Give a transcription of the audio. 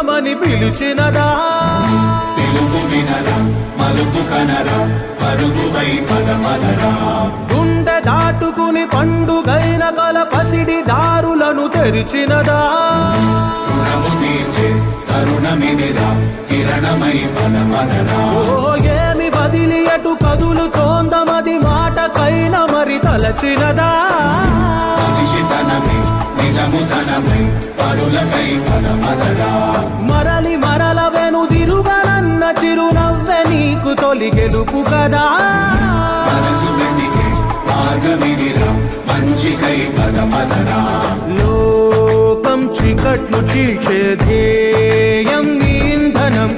పిలుద్దామని పిలిచినదా పిలుపు వినరా మలుపు కనరా పరుగువై పదమదరా గుండె దాటుకుని పండుగైన కల పసిడి దారులను తెరిచినదా రుణము తీర్చే తరుణమిదిరా కిరణమై పదమదరా ఓ ఏమి వదిలి అటు కదులుతోందమది మాటకైన మరి తలచినదా మనిషితనమై నిజముతనమై పరులకై పదమదరా మరలి మరల వెనుదిరుగనన్న చిరునవ్వె నీకు తొలి గెలుపు కదా మనసు బ్రతికే మార్గమిదిరా మంచికై పదమదరా లోకం చీకట్లు చీల్చే ధ్యేయం నీ ఇంధనం